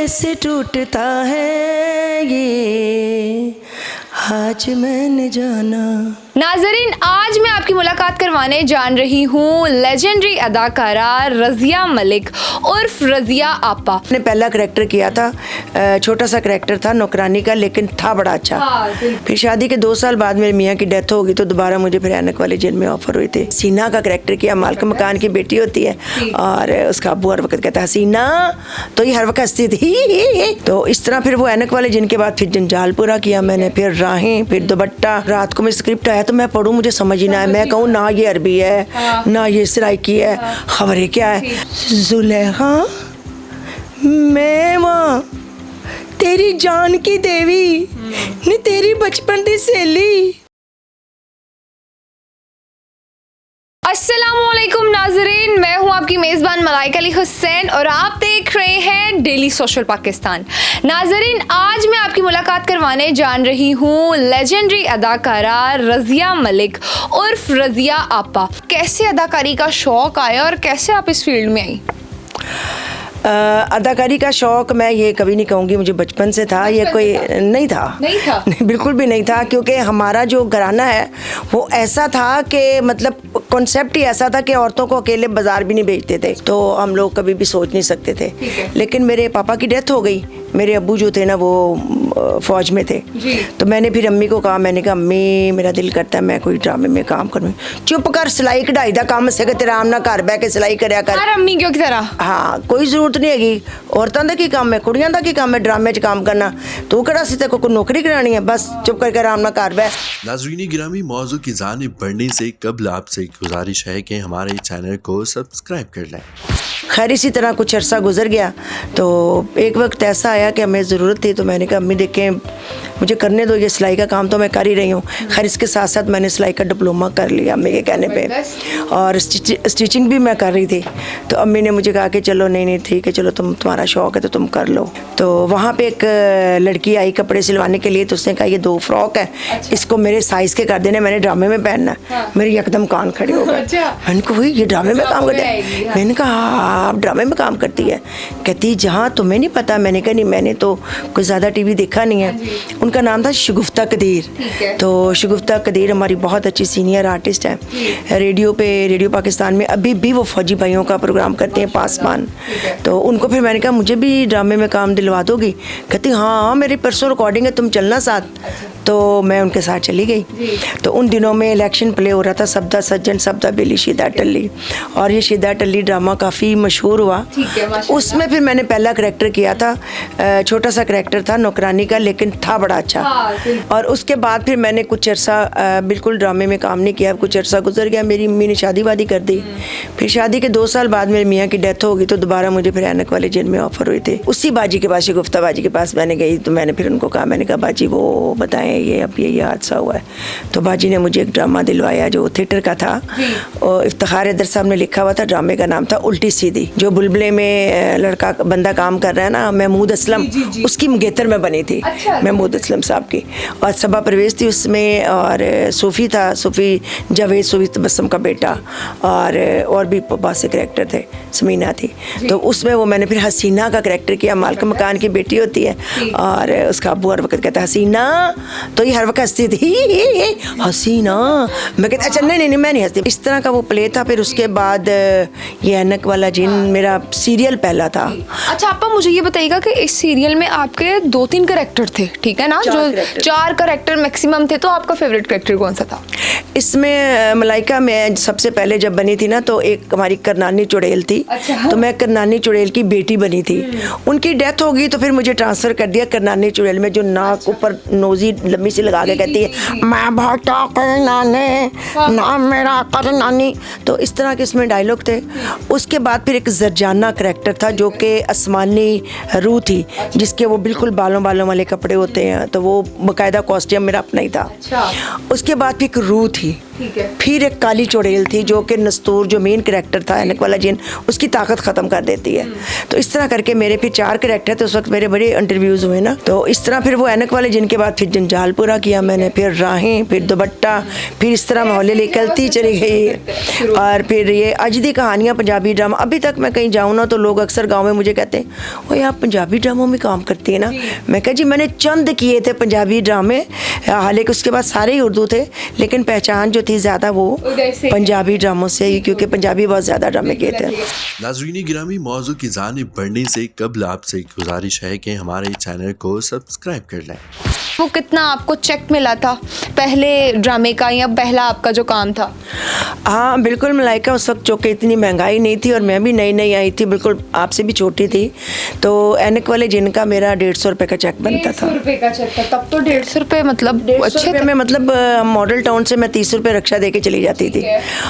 कैसे टूटता है ये आज मैंने जाना। नाजरीन, आज मैं आपकी मुलाकात करवाने जान रही हूँ लेजेंडरी अदाकारा रज़िया मलिक उर्फ रज़िया आपा। मैंने पहला करैक्टर किया था, छोटा सा करैक्टर था नौकरानी का, लेकिन था बड़ा अच्छा। फिर शादी के 2 साल बाद मेरे मियाँ की डेथ हो गई तो दोबारा मुझे फिर ऐनक वाले जेल में ऑफर हुई थी। हसीना का करैक्टर किया, मालिक मकान की बेटी होती है और उसका अब्बू हर वक्त कहता है हसीना, तो ये हर वक्त हंसती थी। तो इस तरह फिर वो ऐनक वाले जिन के बाद फिर जंजाल पूरा किया मैंने, फिर राहें, फिर दुपट्टा। रात को मैं स्क्रिप्ट आया तो मैं पढ़ूँ, मुझे समझ ही ना है, मैं कहूँ ना ये अरबी है ना ये सराइकी है, खबरें क्या है। जुलेखा मैं माँ तेरी जान की देवी नी तेरी बचपन दी सहेली। अस्सलामुअलैकुम नाजरीन, मैं हूं आपकी मेज़बान मलाइका अली हुसैन और आप देख रहे हैं डेली सोशल पाकिस्तान। नाजरीन, आज मैं आपकी मुलाकात करवाने जान रही हूं लेजेंडरी अदाकारा रज़िया मलिक उर्फ रज़िया आपा। कैसे अदाकारी का शौक़ आया और कैसे आप इस फील्ड में आई? अदाकारी का शौक़ मैं ये कभी नहीं कहूँगी मुझे बचपन से था, ये कोई नहीं था। नहीं, बिल्कुल भी नहीं था, क्योंकि हमारा जो घराना है वो ऐसा था कि मतलब कॉन्सेप्ट ही ऐसा था कि औरतों को अकेले बाजार भी नहीं भेजते थे, तो हम लोग कभी भी सोच नहीं सकते थे। लेकिन मेरे पापा की डेथ हो गई, मेरे अब्बू जो थे ना वो फ़ौज में थे, तो मैंने फिर अम्मी को कहा, मैंने कहा अम्मी मेरा दिल करता है मैं कोई ड्रामे में काम करूँ। चुप कर, सिलाई कढ़ाई का काम से तेरा आम ना घर बह के सिलाई करया कर। अम्मी क्यों की तरह? हाँ, कोई जरूरत नहीं हैगी, औरतों का की काम है, कुड़ियां का की काम है ड्रामे च काम करना। तू कड़ा सी तेरे को नौकरी करानी है, बस चुप करके आराम ना घर बह। नाज़रीन गिरामी, मौजू की जानिब बढ़ने से कबल आपसे गुजारिश है कि हमारे चैनल को सब्सक्राइब कर लें। खैर इसी तरह कुछ अरसा गुजर गया तो एक वक्त ऐसा आया कि हमें ज़रूरत थी, तो मैंने कहा अम्मी देखें मुझे करने दो, ये सिलाई का काम तो मैं कर ही रही हूँ। खैर इसके साथ साथ मैंने सिलाई का डिप्लोमा कर लिया अम्मी के कहने पे, और स्टिचिंग भी मैं कर रही थी। तो अम्मी ने मुझे कहा कि चलो नहीं ठीक है, चलो तुम्हारा शौक़ है तो तुम कर लो। तो वहाँ पे एक लड़की आई कपड़े सिलवाने के लिए, तो उसने कहा ये 2 फ्रॉक है, इसको मेरे साइज़ के कर देने, मैंने ड्रामे में पहनना है। मेरे एकदम कान खड़े हो गए। मैंने कहा ये ड्रामे में काम करते हैं? मैंने कहा आप ड्रामे में काम करती है? कहती जहाँ तुम्हें नहीं पता। मैंने कहा नहीं, मैंने तो कोई ज़्यादा टीवी देखा नहीं है। उनका नाम था शगुफ्ता कदीर। तो शगुफ्ता कदीर हमारी बहुत अच्छी सीनियर आर्टिस्ट है, रेडियो पाकिस्तान में अभी भी वो फौजी भाइयों का प्रोग्राम करते हैं पासमान। तो उनको फिर मैंने कहा मुझे भी ड्रामे में काम दिलवा दोगी? कहती हाँ मेरी परसों रिकॉर्डिंग है, तुम चलना साथ। तो मैं उनके साथ चली गई। तो उन दिनों में इलेक्शन प्ले हो रहा था, सब्दा सज्जन सब्दा बेली शीदा टल्ली, और ये शीदा टल्ली ड्रामा काफ़ी मशहूर हुआ। उसमें फिर मैंने पहला करैक्टर किया था, छोटा सा करैक्टर था नौकरानी का, लेकिन था बड़ा अच्छा। और उसके बाद फिर मैंने कुछ अरसा बिल्कुल ड्रामे में काम नहीं किया। कुछ अरसा गुजर गया, मेरी अम्मी ने शादी वादी कर दी। फिर शादी के 2 साल बाद मेरे मियाँ की डेथ हो गई तो दोबारा मुझे फिर ऐनक वाले जेल में ऑफर हुई थी। उसी बाजी के पास, शगुफ्ता बाजी के पास मैंने गई, तो मैंने फिर उनको कहा, मैंने कहा बाजी वो बताएं ये अब ये हादसा हुआ है। तो बाजी ने मुझे एक ड्रामा दिलवाया जो थिएटर का था, और इफ्तिखार हैदर साहब ने लिखा हुआ था। ड्रामे का नाम था उल्टी सीधी। जो बुलबुले में लड़का बंदा काम कर रहा है ना, महमूद असलम, उसकी मंगेतर में बनी थी। महमूद असलम साहब की, और सबा परवेज थी उसमें, और सूफ़ी था, सूफ़ी जावेद सूफ़ी तबस्सुम का बेटा, और भी बहुत से करैक्टर थे, समीना थी। तो उसमें वो मैंने फिर हसीना का करैक्टर किया, मालिक मकान की बेटी होती है और उसका अब्बू हर वक्त कहता है हसीना, तो ये हर वक्त हंसती थी हसीना। मैं कहती अच्छा नहीं मैं नहीं हंसती। इस तरह का वो प्ले था। फिर उसके बाद ये ऐनक वाला जिन मेरा सीरियल पहला था। अच्छा आपा, मुझे ये बताइएगा कि इस सीरियल में आपके 2-3 करैक्टर थे, ठीक है ना? जो 4 करैक्टर मैक्सिमम थे, तो आपका फेवरेट करैक्टर कौन सा था? इसमें मलाइका में सबसे पहले जब बनी थी ना, तो एक हमारी करनानी चुड़ैल थी। तो मैं करनानी चुड़ैल की बेटी बनी थी। उनकी डेथ हो गई तो फिर मुझे ट्रांसफ़र कर दिया करनानी चुड़ैल में, जो नाक ऊपर नोजी लंबी सी लगा के कहती है मैं बहुत करनाने नाम मेरा करनानी। तो इस तरह के इसमें डायलॉग थे। उसके बाद फिर एक जरजाना करैक्टर था जो कि आसमानी रूह थी, जिसके वो बिल्कुल बालों वाले कपड़े होते हैं, तो वो बाकायदा कॉस्ट्यूम मेरा अपना ही था। उसके बाद फिर एक रूह थी ठीक है। फिर एक काली चुड़ैल थी जो कि नस्तूर जो मेन कैरेक्टर था ऐनक वाला जिन, उसकी ताकत ख़त्म कर देती है। तो इस तरह करके मेरे फिर 4 कैरेक्टर थे उस वक्त, मेरे बड़े इंटरव्यूज़ हुए ना। तो इस तरह फिर वो ऐनक वाले जिन के बाद फिर जंजाल पूरा किया मैंने, फिर राहें, फिर दुपट्टा, फिर इस तरह मोहल्ले निकलती चली गई। और फिर ये अजदी कहानियाँ, पंजाबी ड्रामा। अभी तक मैं कहीं जाऊँ ना तो लोग अक्सर गाँव में मुझे कहते हैं ओए आप पंजाबी ड्रामों में काम करती है ना। मैं कहा जी मैंने चंद किए थे पंजाबी ड्रामे, हालांकि उसके बाद सारे ही उर्दू थे, लेकिन पहचान जो थी ज़्यादा वो पंजाबी ड्रामों से ही, क्योंकि पंजाबी बहुत ज़्यादा ड्रामे किए थे। नाज़रीन गिरामी, मौजू की जानिब बढ़ने से कबल आपसे गुजारिश है कि हमारे चैनल को सब्सक्राइब कर लें। वो कितना आपको चेक मिला था पहले ड्रामे का, या पहला आपका जो काम था? हाँ बिल्कुल मलाइका, उस वक्त चूँकि इतनी महंगाई नहीं थी और मैं भी नई नई आई थी, बिल्कुल आपसे भी छोटी थी, तो ऐनक वाले जिनका मेरा 150 रुपये का चेक बनता था। 150 रुपये का चेक था तब तो? 150 रुपये मतलब 150 अच्छे रुपये में, मतलब मॉडल टाउन से मैं 30 रुपये रक्षा दे के चली जाती थी।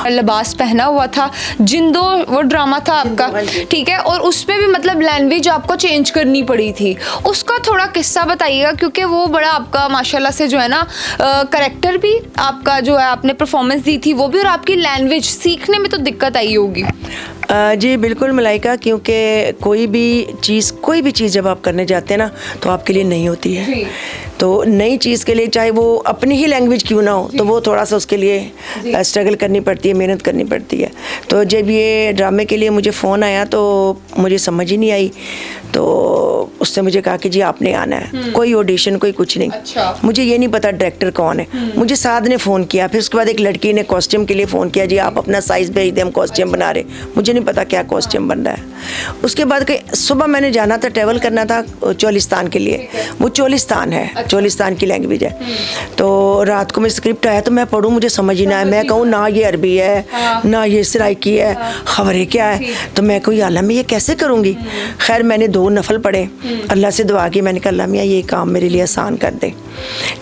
लिबास पहना हुआ था, जिंदो वो ड्रामा था आपका, ठीक है, और उसमें भी मतलब लैंग्वेज आपको चेंज करनी पड़ी थी, उसका थोड़ा किस्सा बताइएगा, क्योंकि वो बड़ा आपका माशाल्लाह से जो है ना करेक्टर भी आपका जो है आपने परफॉर्मेंस दी थी वो भी, और आपकी लैंग्वेज सीखने में तो दिक्कत आई होगी। जी बिल्कुल मलाइका, क्योंकि कोई भी चीज़ जब आप करने जाते हैं ना तो आपके लिए नहीं होती है। तो नई चीज़ के लिए चाहे वो अपनी ही लैंग्वेज क्यों ना हो, तो वो थोड़ा सा उसके लिए स्ट्रगल करनी पड़ती है, मेहनत करनी पड़ती है। तो जब ये ड्रामे के लिए मुझे फ़ोन आया तो मुझे समझ ही नहीं आई, तो उसने मुझे कहा कि जी आपने आना है, कोई ऑडिशन कोई कुछ नहीं। अच्छा। मुझे ये नहीं पता डायरेक्टर कौन है, मुझे साद ने फ़ोन किया, फिर उसके बाद एक लड़की ने कॉस्ट्यूम के लिए फ़ोन किया, जी आप अपना साइज़ भेज दें हम कॉस्ट्यूम बना रहे, मुझे नहीं पता क्या कॉस्ट्यूम बन रहा है। उसके बाद सुबह मैंने जाना था, ट्रैवल करना था चोलिस्तान के लिए, वो चोलिस्तान है, चोलिस्तान की लैंग्वेज है। तो रात को मैं स्क्रिप्ट आया तो मैं पढ़ूँ, मुझे समझ ही ना आया, मैं कहूँ ना ये अरबी है ना ये सराइकी है, खबरें क्या है, तो मैं कोई अल्लाह मैं ये कैसे करूँगी। खैर मैंने 2 नफल पढ़े, अल्लाह से दुआ की, मैंने कहा अल्लाह मियाँ ये काम मेरे लिए आसान कर दे।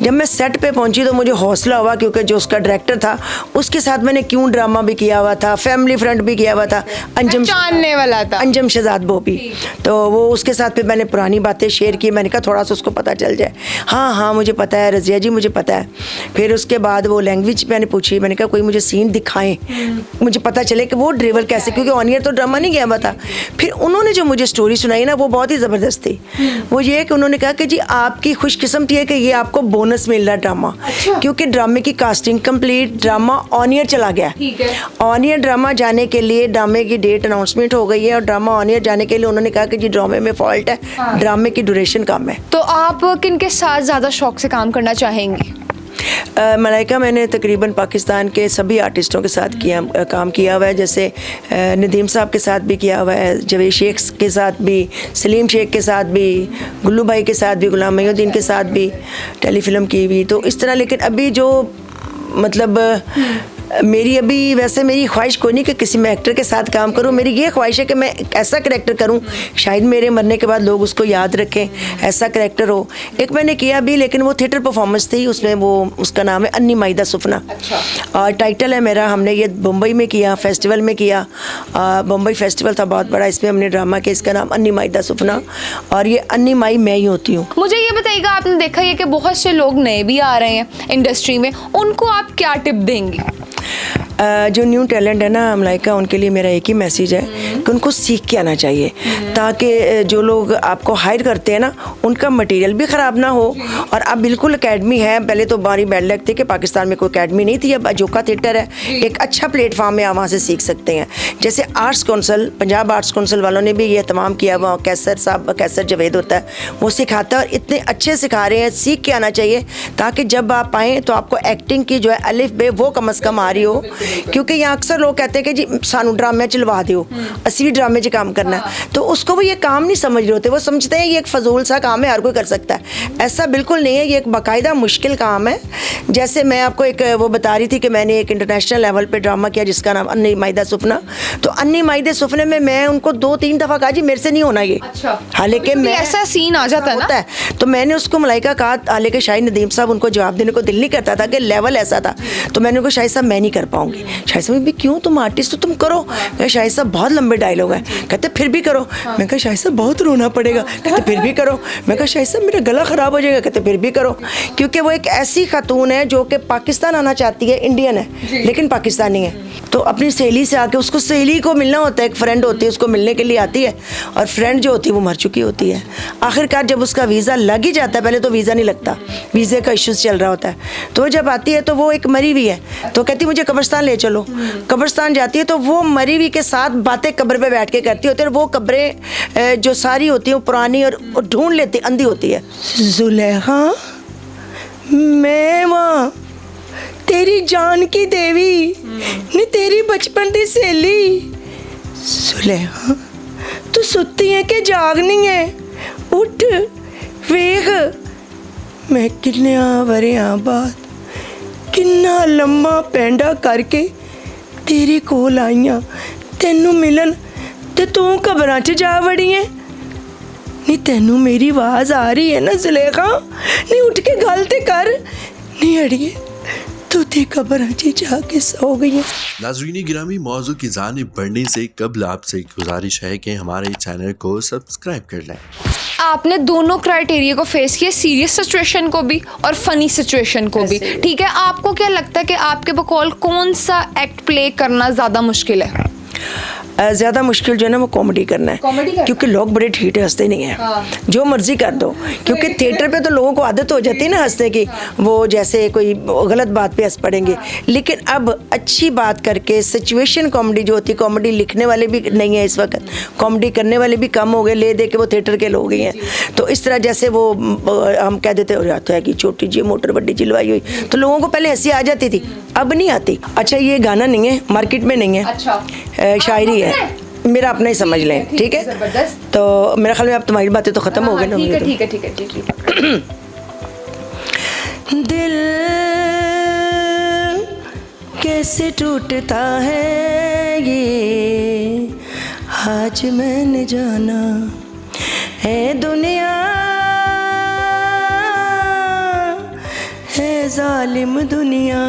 जब मैं सेट पे पहुंची तो मुझे हौसला हुआ, क्योंकि जो उसका डायरेक्टर था उसके साथ मैंने क्यों ड्रामा भी किया हुआ था, फैमिली फ्रेंड भी किया हुआ था, जानने वाला था अंजम शहजाद बोबी, तो वो उसके साथ फिर मैंने पुरानी बातें शेयर की, मैंने कहा थोड़ा सा उसको पता चल जाए। हाँ हाँ मुझे पता है रज़िया जी, मुझे पता है। फिर उसके बाद वो लैंग्वेज मैंने पूछी, मैंने कहा कोई मुझे सीन दिखाएं, मुझे पता चले कि वो ड्राइवर कैसे, क्योंकि ऑन ईयर तो ड्रामा नहीं गया हुआ था। फिर उन्होंने जो मुझे स्टोरी सुनाई ना वो बहुत ही ज़बरदस्त थी। वो ये कि उन्होंने कहा कि जी आपकी खुशकिस्मती है कि ये आपको बोनस मिल रहा है ड्रामा। अच्छा। क्योंकि ड्रामे की casting complete, drama on year चला गया। ऑन ईयर ड्रामा जाने के लिए ड्रामे की डेट अनाउंसमेंट हो गई है, और ड्रामा ऑन ईयर जाने के लिए उन्होंने कहा कि जी ड्रामे में फॉल्ट है, ड्रामे की ड्यूरेशन कम है। तो आप किन के साथ ज़्यादा शौक से काम करना चाहेंगी? मलाइका मैंने तकरीबन पाकिस्तान के सभी आर्टिस्टों के साथ काम किया हुआ है, जैसे नदीम साहब के साथ भी किया हुआ है, जवेद शेख के साथ भी, सलीम शेख के साथ भी, गुल्लू भाई के साथ भी, गुलाम मोहिउद्दीन के साथ भी टेलीफिल्म की भी। तो इस तरह, लेकिन अभी जो मतलब मेरी अभी वैसे मेरी ख्वाहिश कोई नहीं कि किसी मैं एक्टर के साथ काम करूं, मेरी ये ख्वाहिश है कि मैं एक ऐसा करैक्टर करूं शायद मेरे मरने के बाद लोग उसको याद रखें, ऐसा करैक्टर हो। एक मैंने किया भी, लेकिन वो थिएटर परफॉर्मेंस थी, उसमें वो उसका नाम है अन्नी माइदा सुफना। अच्छा। और टाइटल है मेरा, हमने ये मुंबई में किया, फेस्टिवल में किया, मुंबई फेस्टिवल था बहुत बड़ा, इसमें हमने ड्रामा किया, इसका नाम अन्नी माइदा सुफना, और ये अन्नी माई मैं ही होती हूँ। मुझे ये बताइएगा, आपने देखा है कि बहुत से लोग नए भी आ रहे हैं इंडस्ट्री में, उनको आप क्या टिप देंगी? जो न्यू टैलेंट है ना मलाइका, उनके लिए मेरा एक ही मैसेज है कि उनको सीख के आना चाहिए, ताकि जो लोग आपको हायर करते हैं ना उनका मटेरियल भी ख़राब ना हो। और अब बिल्कुल एकेडमी है, पहले तो बारी बैड लग थी कि पाकिस्तान में कोई एकेडमी नहीं थी, अब अजोका थिएटर है, एक अच्छा प्लेटफार्म है, आप वहाँ से सीख सकते हैं। जैसे arts council, Punjab arts council वालों ने भी ये तमाम किया हुआ, कैसर साहब, कैसर जवेद होता है, वो सिखाता है, और इतने अच्छे सिखा रहे हैं, सीख के आना चाहिए, ताकि जब आप आएँ तो आपको एक्टिंग की जो है अलिफ बे वो कम अज़ कम आ रही हो। क्योंकि यहाँ अक्सर लोग कहते हैं कि जी सानू ड्रामे चलवा दो, असी भी ड्रामे च काम करना है, तो उसको वो ये काम नहीं समझ रहे होते, वो समझते हैं ये एक फजूल सा काम है, हर कोई कर सकता है। ऐसा बिल्कुल नहीं है, ये एक बाकायदा मुश्किल काम है। जैसे मैं आपको एक वो बता रही थी कि मैंने एक इंटरनेशनल लेवल पे ड्रामा किया जिसका नाम अन्नी माइदा सुफना, तो अन्नी माइदे सुफने में मैं उनको 2-3 दफ़ा कहा जी मेरे से नहीं होना ये। अच्छा। हालांकि मैं ऐसा सीन आ जाता है, तो मैंने उसको मलाइका कहा, हालांकि शाहिद नदीम साहब उनको जवाब देने को दिल नहीं करता था कि लेवल ऐसा था, तो मैंने उनको शाहिद साहब मैं नहीं कर पाऊंगी, करूँगी। शाहिद साहब भी क्यों, तुम आर्टिस्ट हो, तुम करो। मैं शाहिद साहब बहुत लंबे डायलॉग हैं। कहते फिर भी करो। मैं कहा शाहिद साहब बहुत रोना पड़ेगा। कहते फिर भी करो। मैं कहा शाहिद साहब मेरा गला ख़राब हो जाएगा। कहते फिर भी करो। क्योंकि वो एक ऐसी खातून है जो कि पाकिस्तान आना चाहती है, इंडियन है लेकिन पाकिस्तानी है। तो अपनी सहेली से आके, उसको सहेली को मिलना होता है, एक फ्रेंड होती है उसको मिलने के लिए आती है, और फ्रेंड जो होती है वो मर चुकी होती है। आखिरकार जब उसका वीज़ा लग ही जाता है, पहले तो वीज़ा नहीं लगता, वीज़े का इश्यूज़ चल रहा होता है, तो जब आती है तो वो एक मरी हुई है, तो कहती मुझे कब्रिस्तान ले चलो। कब्रिस्तान जाती है तो वो मरी हुई के साथ बातें कब्र पे बैठ के करती होती है, और वो कब्रें जो सारी होती हैं पुरानी और ढूंढ लेती, अंधी होती है। जुलेखा मैं वहाँ तेरी जान की देवी नी, तेरी बचपन की सहेली। सुलेखा तू सुती है कि जागनी है, उठ वेख मैं किन्ने वरियां बाद किन्ना लम्मा पैंडा करके तेरे कोल आईयां तेनू मिलन, ते तू कबरां च जा वड़ी है। नी तेनू मेरी आवाज़ आ रही है ना जुलेखा, नी उठ के गल ते कर। नी अड़िए तू ते कब्र च जाके सो गई है। नाज़रीन गिरामी, मौजू की जानिब बढ़ने से कबल आपसे गुजारिश है कि हमारे चैनल को सब्सक्राइब कर लें। आपने दोनों क्राइटेरिया को फेस किया, सीरियस सिचुएशन को भी और फनी सिचुएशन को भी, ठीक है। आपको क्या लगता है कि आपके बकौल कौन सा एक्ट प्ले करना ज़्यादा मुश्किल है? ज़्यादा मुश्किल जो है ना वो कॉमेडी करना है, क्योंकि लोग बड़े ठीठे हंसते नहीं हैं। जो मर्जी कर दो, क्योंकि थिएटर पे तो लोगों को आदत हो जाती है ना हंसने की, वो जैसे कोई गलत बात पे हंस पड़ेंगे। लेकिन अब अच्छी बात करके सिचुएशन कॉमेडी जो होती है, कॉमेडी लिखने वाले भी नहीं है इस वक्त, कॉमेडी करने वाले भी कम हो गए, ले दे के वो थिएटर के लोग ही हैं। तो इस तरह जैसे वो हम कह देते हो जाता है कि छोटी जी मोटर बड़ी जिलवाई हुई, तो लोगों को पहले हंसी आ जाती थी, अब नहीं आती। अच्छा ये गाना नहीं है, मार्केट में नहीं है, अच्छा शायरी है, मेरा अपना ही समझ लें, ठीक है। तो मेरा ख्याल में अब तुम्हारी बातें तो खत्म हो गई ना। ठीक है। दिल कैसे टूटता है ये आज मैंने जाना, है दुनिया है जालिम दुनिया,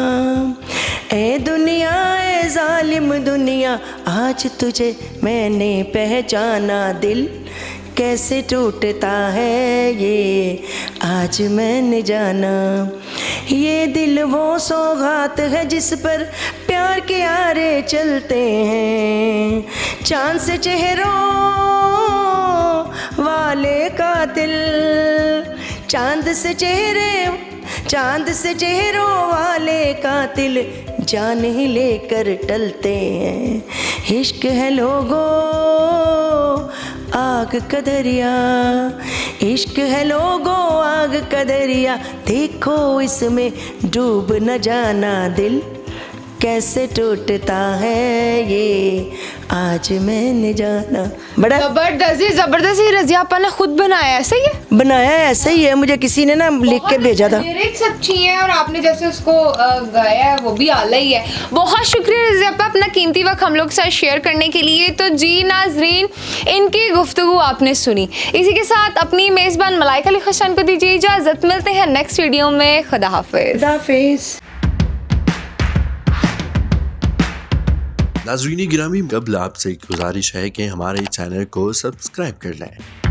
ए दुनिया ए जालिम दुनिया, आज तुझे मैंने पहचाना। दिल कैसे टूटता है ये आज मैंने जाना, ये दिल वो सौगात है जिस पर प्यार के आरे चलते हैं, चांद से चेहरों वाले का दिल, चांद से चेहरों वाले कातिल जान ही लेकर टलते हैं। इश्क है लोगों आग का दरिया, इश्क है लोगों आग का दरिया, देखो इसमें डूब न जाना। दिल कैसे टूटता है ये आज मैंने जाना। बड़ा जबरदस्त ही रज़िया आपा ने खुद बनाया है, सही है? बनाया है, ऐसा ही है, मुझे किसी ने ना लिख के भेजा था। लिरिक्स अच्छी हैं और आपने जैसे उसको गाया है वो भी आला ही है। बहुत शुक्रिया रज़िया आपा अपना कीमती वक्त हम लोग के साथ शेयर करने के लिए। तो जी नाज़रीन, इनकी गुफ्तगू आपने सुनी, इसी के साथ अपनी मेज़बान मलाइका अली हसन को दीजिए इजाज़त। मिलते हैं नेक्स्ट वीडियो में। खुदा हाफिज़। नाज़रीन गिरामी, कबल आपसे गुजारिश है कि हमारे चैनल को सब्सक्राइब कर लें।